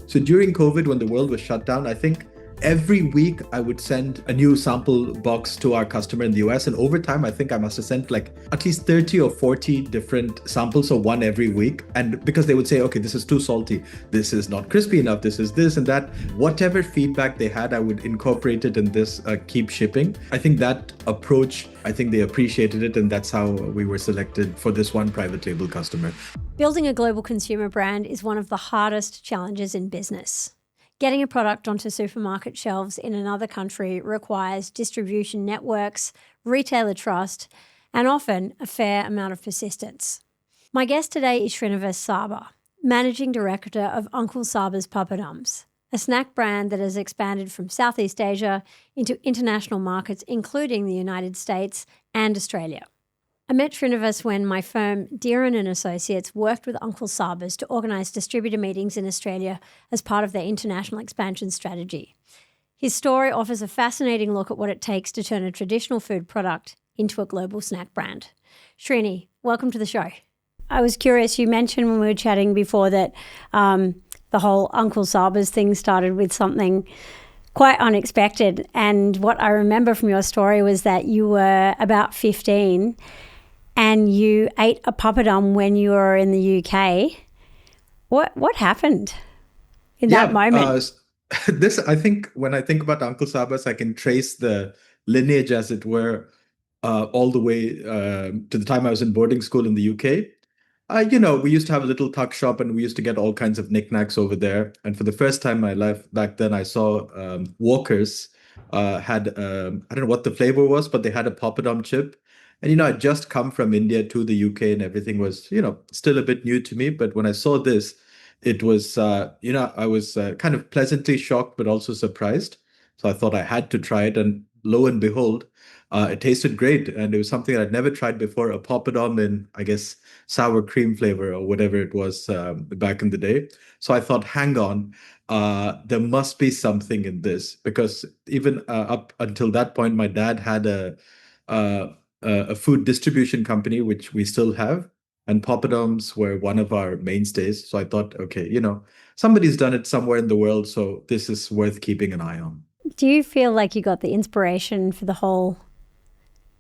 So during COVID, when the world was shut down, I think every week I would send a new sample box to our customer in the US. And over time, I think I must have sent like at least 30 or 40 different samples, so one every week. And because they would say, okay, this is too salty, this is not crispy enough, this is this and that. Whatever feedback they had, I would incorporate it in this keep shipping. I think that approach, I think they appreciated it. And that's how we were selected for this one private label customer. Building a global consumer brand is one of the hardest challenges in business. Getting a product onto supermarket shelves in another country requires distribution networks, retailer trust, and often a fair amount of persistence. My guest today is Sreenivas Saba, Managing Director of Uncle Saba's Papadums, a snack brand that has expanded from Southeast Asia into international markets, including the United States and Australia. I met Sreenivas when my firm, Dearin and Associates, worked with Uncle Saba's to organise distributor meetings in Australia as part of their international expansion strategy. His story offers a fascinating look at what it takes to turn a traditional food product into a global snack brand. Srini, welcome to the show. I was curious, you mentioned when we were chatting before that the whole Uncle Saba's thing started with something quite unexpected. And what I remember from your story was that you were about 15 and you ate a papadum when you were in the UK. What happened in that moment? I think when I think about Uncle Saba's, I can trace the lineage, as it were, all the way to the time I was in boarding school in the UK. We used to have a little tuck shop and we used to get all kinds of knickknacks over there. And for the first time in my life back then, I saw Walker's had, I don't know what the flavor was, but they had a papadum chip. And, I'd just come from India to the UK and everything was, still a bit new to me. But when I saw this, it was, I was kind of pleasantly shocked, but also surprised. So I thought I had to try it. And lo and behold, it tasted great. And it was something I'd never tried before, a papadum in, I guess, sour cream flavor or whatever it was back in the day. So I thought, hang on, there must be something in this. Because even up until that point, my dad had a food distribution company, which we still have. And papadums were one of our mainstays. So I thought, okay, somebody's done it somewhere in the world. So this is worth keeping an eye on. Do you feel like you got the inspiration for the whole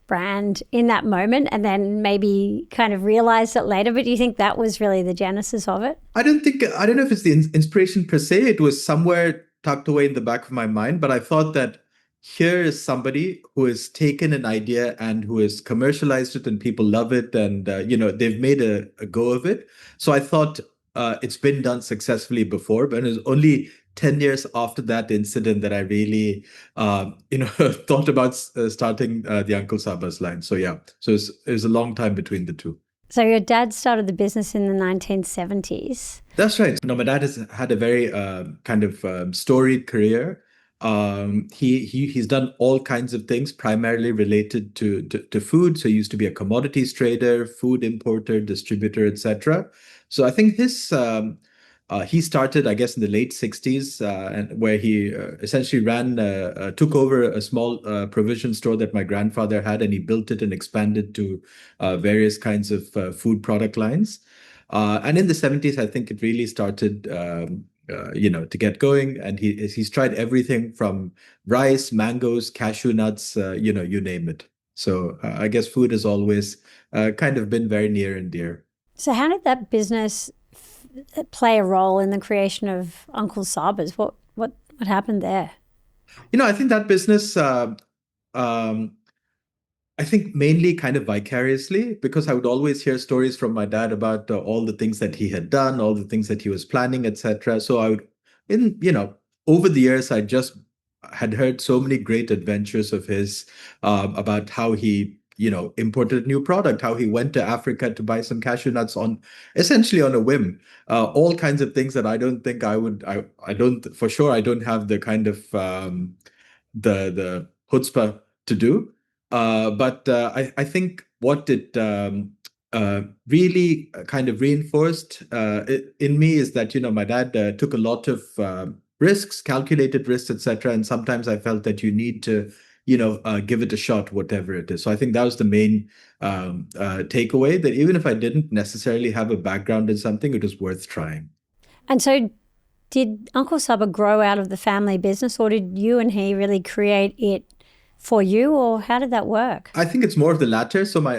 brand in that moment and then maybe kind of realized it later? But do you think that was really the genesis of it? I don't know if it's the inspiration per se. It was somewhere tucked away in the back of my mind. But I thought that here is somebody who has taken an idea and who has commercialized it and people love it. And, they've made a go of it. So I thought it's been done successfully before, but it was only 10 years after that incident that I really, thought about starting the Uncle Saba's line. So, yeah, so it was a long time between the two. So your dad started the business in the 1970s. That's right. My dad has had a very kind of storied career. He's done all kinds of things primarily related to food. So he used to be a commodities trader, food importer, distributor, etc. So I think he started, I guess, in the late 60s, and where he essentially took over a small provision store that my grandfather had, and he built it and expanded to various kinds of food product lines. And in the 70s, I think it really started to get going. And he's tried everything from rice, mangoes, cashew nuts, you name it. So I guess food has always kind of been very near and dear. So how did that business play a role in the creation of Uncle Saba's? What happened there? I think that business, I think mainly kind of vicariously, because I would always hear stories from my dad about all the things that he had done, all the things that he was planning, etc. So I would, over the years, I just had heard so many great adventures of his about how he, imported a new product, how he went to Africa to buy some cashew nuts essentially on a whim, all kinds of things that I don't think I would, I don't, for sure, I don't have the kind of the chutzpah to do. But I think what it really kind of reinforced in me is that, my dad took a lot of risks, calculated risks, etc. And sometimes I felt that you need to, give it a shot, whatever it is. So I think that was the main takeaway, that even if I didn't necessarily have a background in something, it was worth trying. And so Did Uncle Saba grow out of the family business, or did you and he really create it for you, or how did that work? I think it's more of the latter. So my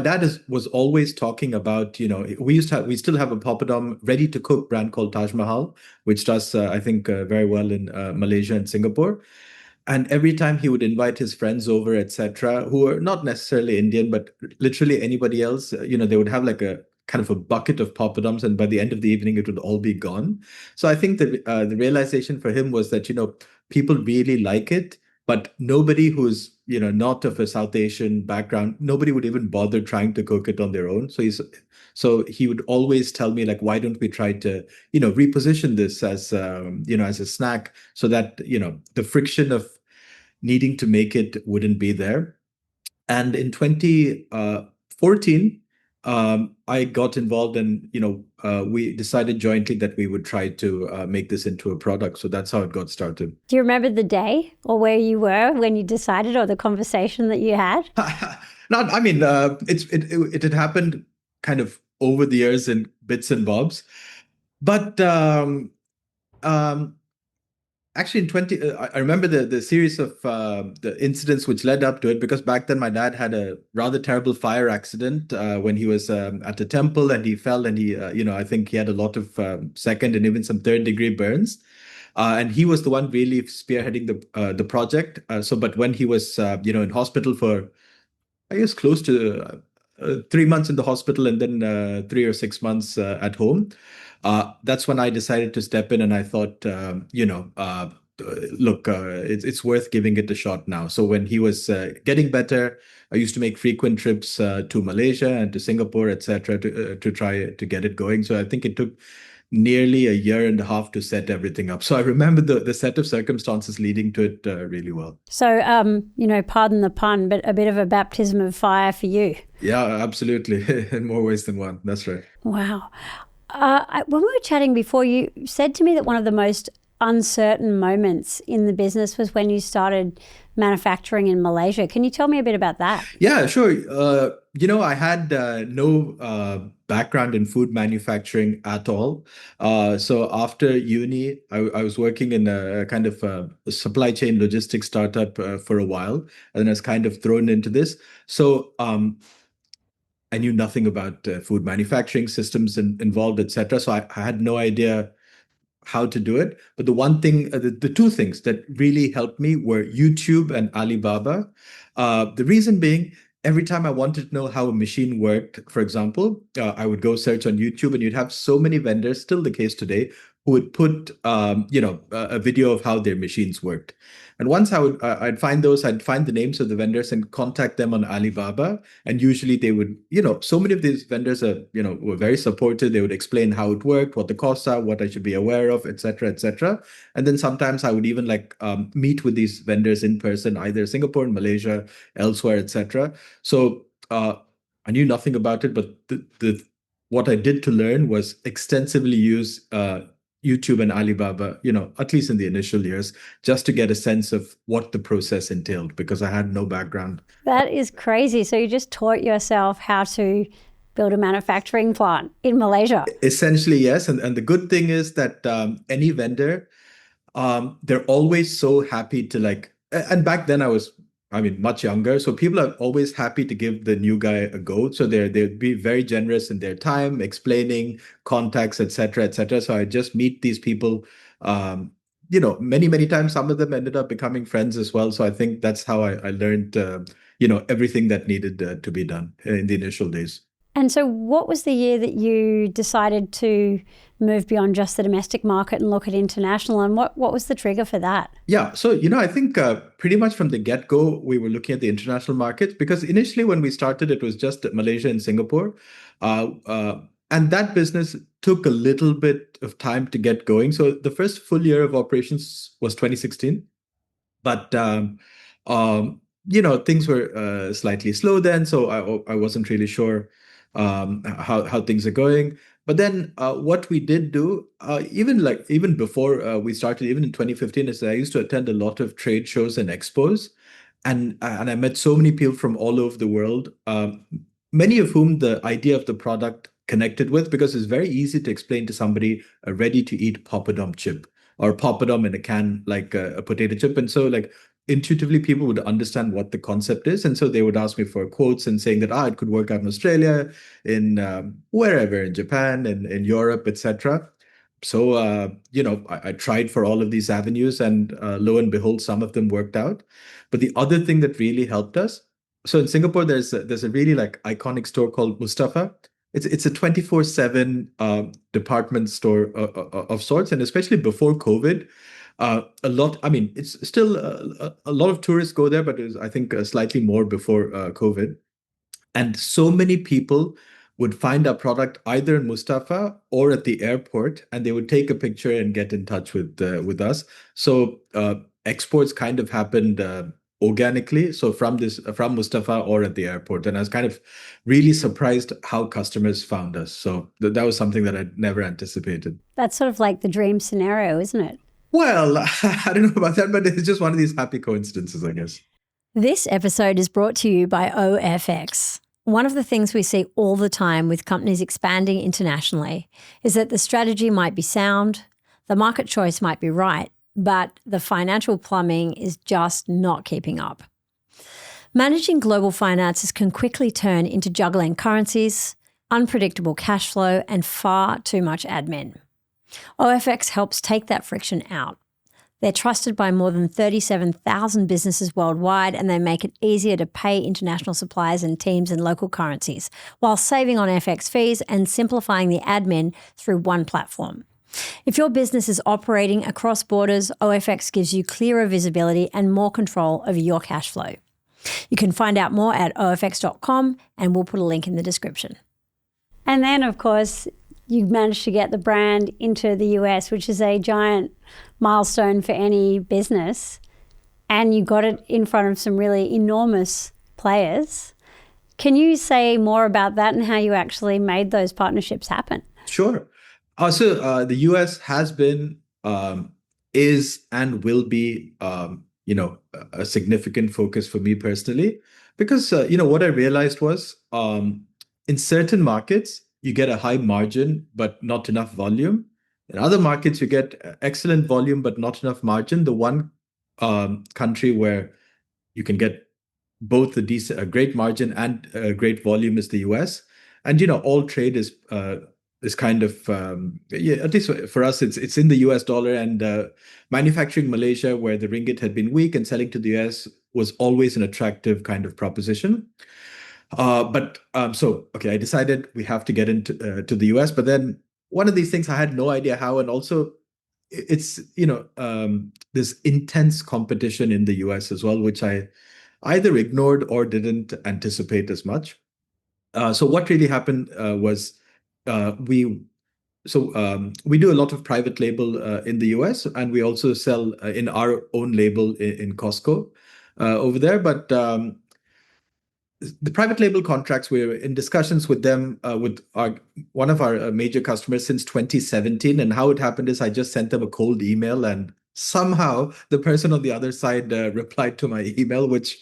dad was always talking about, we still have a papadum ready to cook brand called Taj Mahal, which does I think very well in Malaysia and Singapore. And every time he would invite his friends over, etc., who are not necessarily Indian, but literally anybody else, they would have like a kind of a bucket of poppadoms, and by the end of the evening, it would all be gone. So I think that the realization for him was that people really like it, but nobody who's not of a South Asian background, nobody would even bother trying to cook it on their own. So he would always tell me like, why don't we try to reposition this as as a snack, so that the friction of needing to make it wouldn't be there. And in 2014, I got involved, and we decided jointly that we would try to make this into a product. So that's how it got started. Do you remember the day or where you were when you decided, or the conversation that you had? Not, I mean, it had happened kind of over the years in bits and bobs, but actually in 20 I remember the series of the incidents which led up to it, because back then my dad had a rather terrible fire accident when he was at a temple, and he fell, and he I think he had a lot of second and even some third degree burns. And he was the one really spearheading the project. But when he was in hospital for, I guess, close to 3 months in the hospital, and then 3 or 6 months at home. That's when I decided to step in, and I thought, look, it's worth giving it a shot now. So when he was getting better, I used to make frequent trips to Malaysia and to Singapore, etc., to try to get it going. So I think it took nearly a year and a half to set everything up. So I remember the set of circumstances leading to it really well. So, pardon the pun, but a bit of a baptism of fire for you. Yeah, absolutely. In more ways than one. That's right. Wow. When we were chatting before, you said to me that one of the most uncertain moments in the business was when you started manufacturing in Malaysia. Can you tell me a bit about that? Yeah, sure. I had no background in food manufacturing at all. So after uni, I was working in a kind of a supply chain logistics startup for a while, and then I was kind of thrown into this. So I knew nothing about food manufacturing systems involved, etc. So I had no idea how to do it. But the one thing, the two things that really helped me were YouTube and Alibaba. The reason being, every time I wanted to know how a machine worked, for example, I would go search on YouTube, and you'd have so many vendors, still the case today, who would put, a video of how their machines worked. And once I'd find those, I'd find the names of the vendors and contact them on Alibaba. And usually they would, so many of these vendors were very supportive. They would explain how it worked, what the costs are, what I should be aware of, etc., etc. And then sometimes I would even meet with these vendors in person, either Singapore and Malaysia, elsewhere, etc. So I knew nothing about it, but what I did to learn was extensively use YouTube and Alibaba, at least in the initial years, just to get a sense of what the process entailed, because I had no background. That is crazy. So you just taught yourself how to build a manufacturing plant in Malaysia. Essentially, yes. And the good thing is that any vendor, they're always so happy to and back then much younger. So people are always happy to give the new guy a go. So they'd be very generous in their time, explaining contacts, etc., etc. So I just meet these people, many, many times. Some of them ended up becoming friends as well. So I think that's how I learned, everything that needed to be done in the initial days. And so what was the year that you decided to move beyond just the domestic market and look at international? And what was the trigger for that? Yeah. So, I think pretty much from the get-go, we were looking at the international markets, because initially when we started, it was just Malaysia and Singapore. And that business took a little bit of time to get going. So the first full year of operations was 2016. But things were slightly slow then, so I wasn't really sure how things are going. But then what we did do, even before we started, even in 2015, is I used to attend a lot of trade shows and expos, and I met so many people from all over the world, many of whom the idea of the product connected with, because it's very easy to explain to somebody a ready-to-eat papadum chip or papadum in a can, like a potato chip. And so like intuitively people would understand what the concept is. And so they would ask me for quotes and saying that, it could work out in Australia, in wherever, in Japan, in Europe, etc. So, I tried for all of these avenues, and lo and behold, some of them worked out. But the other thing that really helped us, so in Singapore, there's a really like iconic store called Mustafa. It's a 24/7 department store of sorts, and especially before COVID, a lot. I mean, it's still a lot of tourists go there, but I think slightly more before COVID. And so many people would find our product either in Mustafa or at the airport, and they would take a picture and get in touch with us. So exports kind of happened organically. So from Mustafa or at the airport, and I was kind of really surprised how customers found us. So that was something that I'd never anticipated. That's sort of like the dream scenario, isn't it? Well, I don't know about that, but it's just one of these happy coincidences, I guess. This episode is brought to you by OFX. One of the things we see all the time with companies expanding internationally is that the strategy might be sound, the market choice might be right, but the financial plumbing is just not keeping up. Managing global finances can quickly turn into juggling currencies, unpredictable cash flow, and far too much admin. OFX helps take that friction out. They're trusted by more than 37,000 businesses worldwide, and they make it easier to pay international suppliers and teams in local currencies, while saving on FX fees and simplifying the admin through one platform. If your business is operating across borders, OFX gives you clearer visibility and more control over your cash flow. You can find out more at ofx.com, and we'll put a link in the description. And then, of course, you managed to get the brand into the US, which is a giant milestone for any business. And you got it in front of some really enormous players. Can you say more about that and how you actually made those partnerships happen? Sure. The US has been, is, and will be, a significant focus for me personally, because, what I realized was in certain markets, you get a high margin, but not enough volume. In other markets, you get excellent volume, but not enough margin. The one country where you can get both a great margin and a great volume is the US. And, all trade is kind of, at least for us, it's in the US dollar, and manufacturing Malaysia, where the ringgit had been weak, and selling to the US was always an attractive kind of proposition. I decided we have to get into to the US. But then one of these things, I had no idea how, and also it's this intense competition in the US as well, which I either ignored or didn't anticipate as much. So what really happened was we do a lot of private label in the US, and we also sell in our own label in Costco over there. But the private label contracts, we're in discussions with them, with one of our major customers since 2017. And how it happened is I just sent them a cold email, and somehow the person on the other side replied to my email, which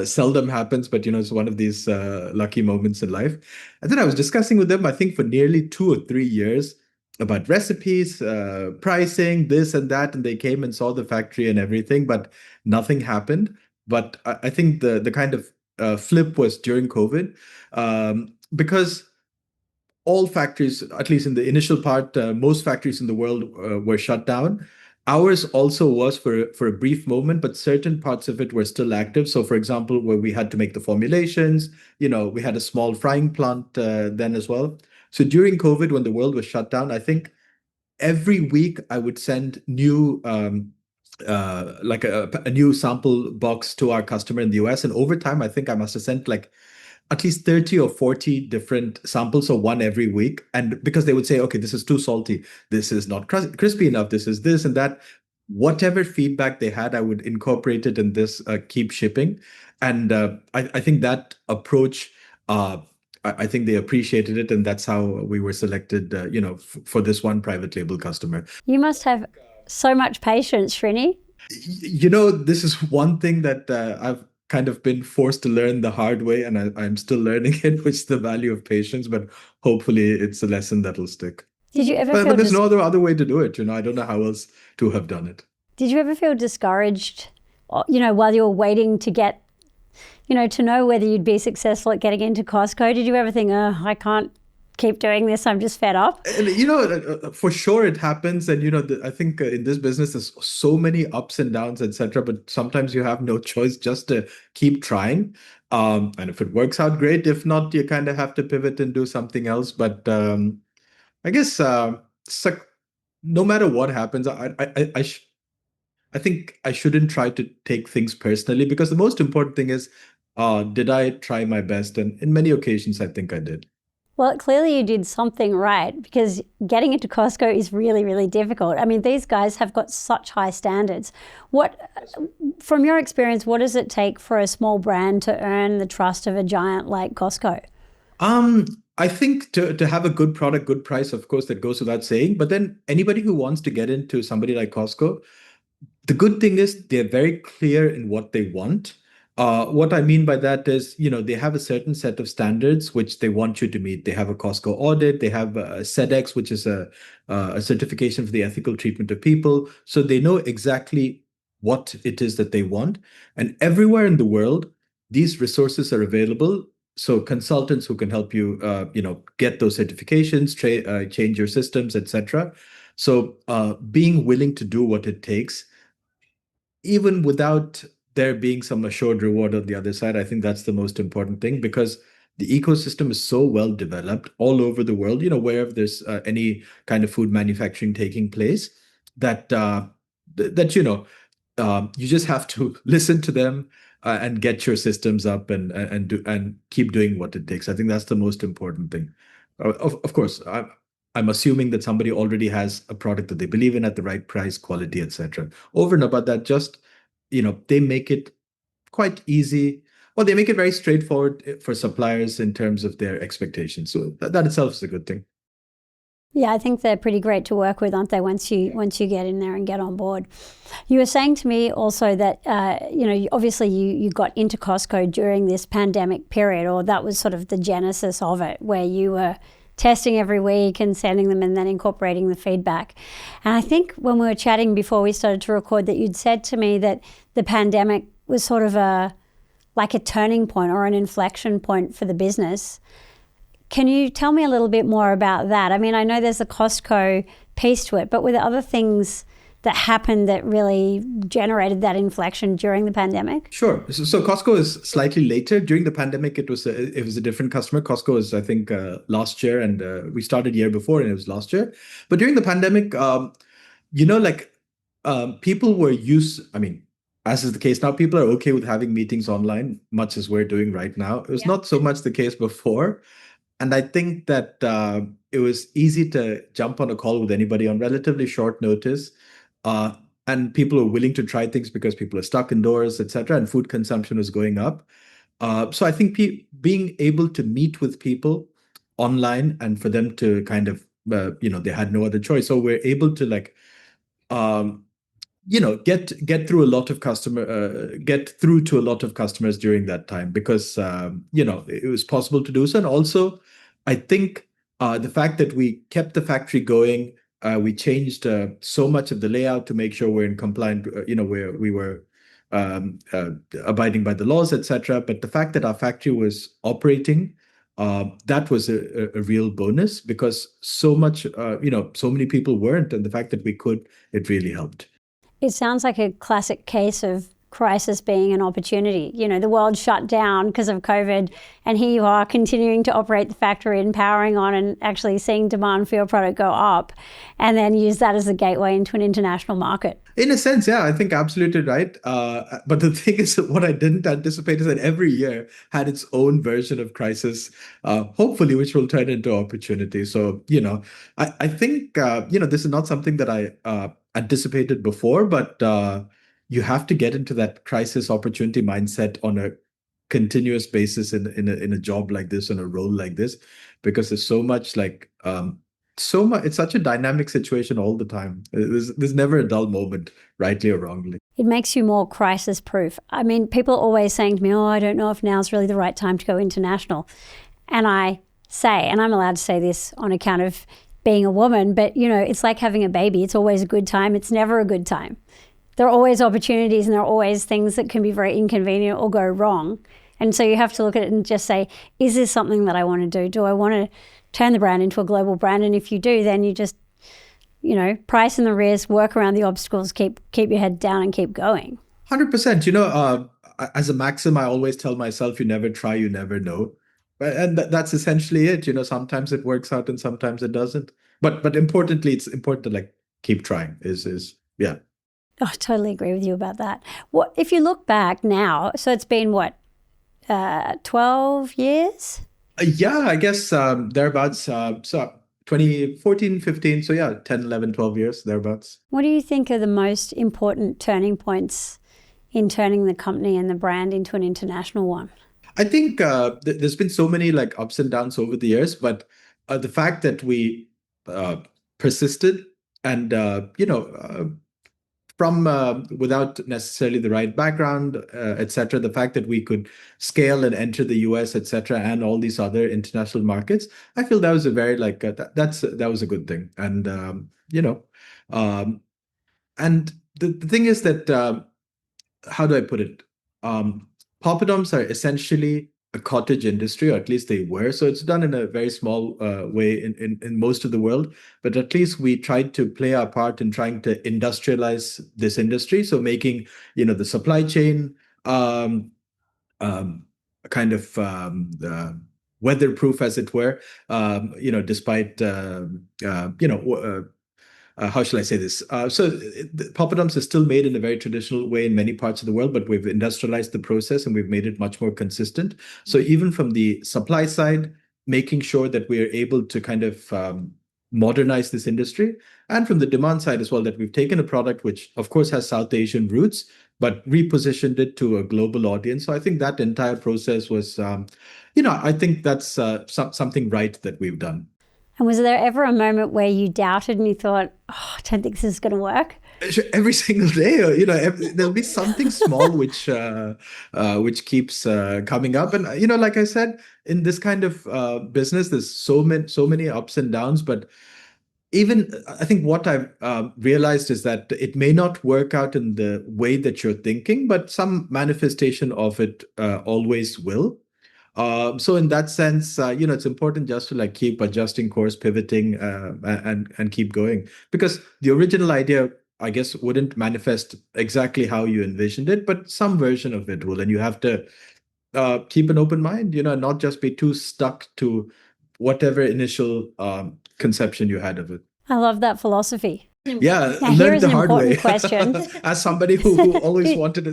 seldom happens, but it's one of these lucky moments in life. And then I was discussing with them, I think for nearly 2 or 3 years, about recipes, pricing, this and that, and they came and saw the factory and everything, but nothing happened. But I think the kind of flip was during COVID, because all factories, at least in the initial part, most factories in the world were shut down. Ours also was for a brief moment, but certain parts of it were still active. So, for example, where we had to make the formulations, we had a small frying plant then as well. So during COVID, when the world was shut down, I think every week I would send new like a new sample box to our customer in the US. And over time, I think I must have sent like at least 30 or 40 different samples, so one every week. And because they would say, okay, this is too salty, this is not crispy enough, this is this and that. Whatever feedback they had, I would incorporate it in this keep shipping. And I think that approach, I think they appreciated it. And that's how we were selected, for this one private label customer. You must have so much patience, Srini. This is one thing that I've kind of been forced to learn the hard way, and I'm still learning it, which is the value of patience. But hopefully, it's a lesson that'll stick. Did you ever But feel there's no other way to do it. I don't know how else to have done it. Did you ever feel discouraged, while you were waiting to get, to know whether you'd be successful at getting into Costco? Did you ever think, oh, I can't keep doing this, I'm just fed up? And, for sure it happens. And, I think in this business, there's so many ups and downs, etc. But sometimes you have no choice just to keep trying. And if it works out, great. If not, you kind of have to pivot and do something else. But I guess it's like, no matter what happens, I think I shouldn't try to take things personally, because the most important thing is, did I try my best? And in many occasions, I think I did. Well, clearly you did something right, because getting into Costco is really, really difficult. I mean, these guys have got such high standards. From your experience, what does it take for a small brand to earn the trust of a giant like Costco? I think to have a good product, good price, of course, that goes without saying. But then anybody who wants to get into somebody like Costco, the good thing is they're very clear in what they want. What I mean by that is, they have a certain set of standards which they want you to meet. They have a Costco audit. They have a SEDEX, which is a certification for the ethical treatment of people. So they know exactly what it is that they want. And everywhere in the world, these resources are available. So consultants who can help you, get those certifications, change your systems, etc. So being willing to do what it takes, even without there being some assured reward on the other side, I think that's the most important thing, because the ecosystem is so well developed all over the world, wherever there's any kind of food manufacturing taking place, that you just have to listen to them and get your systems up and keep doing what it takes. I think that's the most important thing. Of course, I'm assuming that somebody already has a product that they believe in at the right price, quality, etc. Over and above that, just they make it quite easy. Well, they make it very straightforward for suppliers in terms of their expectations. So that itself is a good thing. Yeah, I think they're pretty great to work with, aren't they? Once you get in there and get on board. You were saying to me also that obviously you got into Costco during this pandemic period, or that was sort of the genesis of it, where you were testing every week and sending them and then incorporating the feedback. And I think when we were chatting before we started to record, that you'd said to me that the pandemic was sort of like a turning point or an inflection point for the business. Can you tell me a little bit more about that? I mean, I know there's a Costco piece to it, but were there other things that happened that really generated that inflection during the pandemic? Sure. So Costco is slightly later. During the pandemic, it was a different customer. Costco is, I think, last year, and we started year before, and it was last year. But during the pandemic, people were used. I mean, as is the case now, people are okay with having meetings online, much as we're doing right now. It was not so much the case before. And I think that it was easy to jump on a call with anybody on relatively short notice. And people are willing to try things because people are stuck indoors, etc. And food consumption is going up. So I think being able to meet with people online, and for them to kind of, they had no other choice. So we're able to um, get through get through to a lot of customers during that time, because it was possible to do so. And also, I think the fact that we kept the factory going, we changed so much of the layout to make sure we're in compliant, where we were abiding by the laws, etc. But the fact that our factory was operating, that was a real bonus, because so many people weren't, and the fact that we could, it really helped. It sounds like a classic case of crisis being an opportunity. The world shut down because of COVID, and here you are continuing to operate the factory and powering on and actually seeing demand for your product go up, and then use that as a gateway into an international market. In a sense, yeah, I think absolutely right. But the thing is, what I didn't anticipate is that every year had its own version of crisis, hopefully, which will turn into opportunity. So, I think, this is not something that I anticipated before, but you have to get into that crisis opportunity mindset on a continuous basis in a job like this, in a role like this, because there's so much so much. It's such a dynamic situation all the time. There's never a dull moment, rightly or wrongly. It makes you more crisis proof. I mean, people are always saying to me, oh, I don't know if now's really the right time to go international. And I say, and I'm allowed to say this on account of being a woman, but it's like having a baby. It's always a good time. It's never a good time. There are always opportunities and there are always things that can be very inconvenient or go wrong. And so you have to look at it and just say, is this something that I want to do? Do I want to turn the brand into a global brand? And if you do, then you just, price in the risk, work around the obstacles, keep your head down and keep going. 100%. As a maxim, I always tell myself, you never try, you never know. And that's essentially it. Sometimes it works out and sometimes it doesn't. But importantly, it's important to like keep trying yeah. Oh, I totally agree with you about that. What if you look back now? So it's been what, 12 years? Yeah, I guess thereabouts. So 2014, 15. So yeah, 10, 11, 12 years, thereabouts. What do you think are the most important turning points in turning the company and the brand into an international one? I think there's been so many like ups and downs over the years, but the fact that we persisted and, from without necessarily the right background, etc., the fact that we could scale and enter the US, etc., and all these other international markets, I feel that was a very like that was a good thing. And and the thing is that how do I put it? Papadums are essentially a cottage industry, or at least they were. So it's done in a very small way in most of the world. But at least we tried to play our part in trying to industrialize this industry. So making, the supply chain kind of weatherproof, as it were, despite, how shall I say this? Poppadoms is still made in a very traditional way in many parts of the world, but we've industrialized the process and we've made it much more consistent. So even from the supply side, making sure that we are able to kind of modernize this industry, and from the demand side as well, that we've taken a product which, of course, has South Asian roots, but repositioned it to a global audience. So I think that entire process was, I think that's something right that we've done. And was there ever a moment where you doubted and you thought, oh, I don't think this is going to work? Every single day, there'll be something small which keeps coming up. And like I said, in this kind of business, there's so many ups and downs. But even I think what I've realized is that it may not work out in the way that you're thinking, but some manifestation of it always will. So in that sense, it's important just to like keep adjusting course, pivoting, and keep going, because the original idea, I guess, wouldn't manifest exactly how you envisioned it, but some version of it will, and you have to keep an open mind, not just be too stuck to whatever initial conception you had of it. I love that philosophy. Yeah, now, here is the an hard important way. question. As somebody who always wanted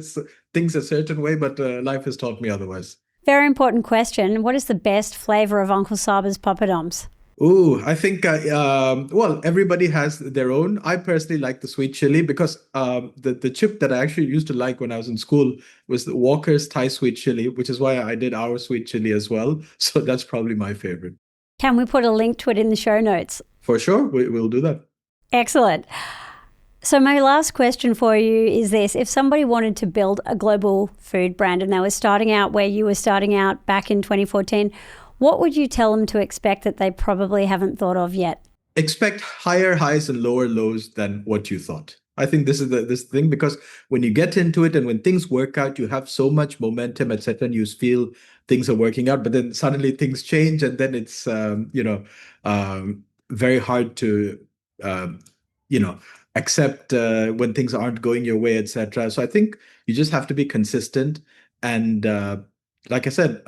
things a certain way, but life has taught me otherwise. Very important question. What is the best flavor of Uncle Saba's papadums? Ooh, I think, well, everybody has their own. I personally like the sweet chili because the chip that I actually used to like when I was in school was the Walker's Thai sweet chili, which is why I did our sweet chili as well. So that's probably my favorite. Can we put a link to it in the show notes? For sure, we'll do that. Excellent. So my last question for you is this. If somebody wanted to build a global food brand and they were starting out where you were starting out back in 2014, what would you tell them to expect that they probably haven't thought of yet? Expect higher highs and lower lows than what you thought. I think this is this thing, because when you get into it and when things work out, you have so much momentum, etc., and you feel things are working out, but then suddenly things change, and then it's very hard to accept when things aren't going your way, etc. So I think you just have to be consistent and, like I said,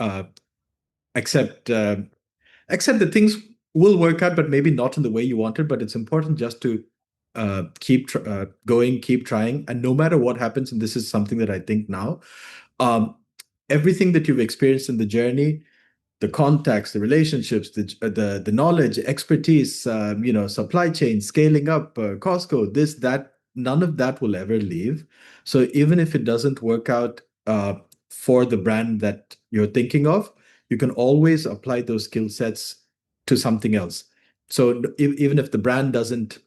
accept that things will work out, but maybe not in the way you wanted. But it's important just to keep going, keep trying, and no matter what happens, and this is something that I think now, everything that you've experienced in the journey, the contacts, the relationships, the knowledge, expertise, supply chain, scaling up, Costco, this, that, none of that will ever leave. So even if it doesn't work out for the brand that you're thinking of, you can always apply those skill sets to something else. So even if the brand doesn't,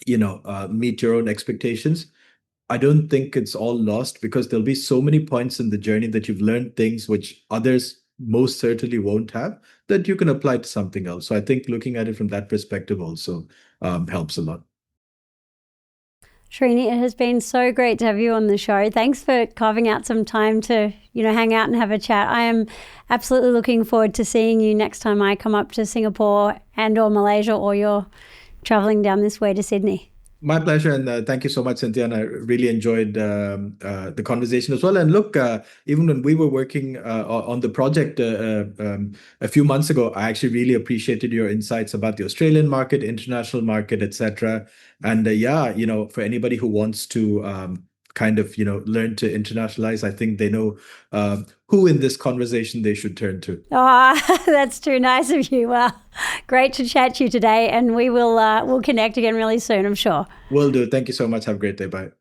meet your own expectations, I don't think it's all lost, because there'll be so many points in the journey that you've learned things which others most certainly won't have, that you can apply to something else. So I think looking at it from that perspective also helps a lot. Srini, it has been so great to have you on the show. Thanks for carving out some time to, hang out and have a chat. I am absolutely looking forward to seeing you next time I come up to Singapore and or Malaysia, or you're traveling down this way to Sydney. My pleasure, and thank you so much, Cynthia. And I really enjoyed the conversation as well. And look, even when we were working on the project a few months ago, I actually really appreciated your insights about the Australian market, international market, etc. And for anybody who wants to learn to internationalize, I think they know who in this conversation they should turn to. Oh, that's too nice of you. Well, great to chat to you today, and we'll connect again really soon, I'm sure. Will do. Thank you so much. Have a great day. Bye.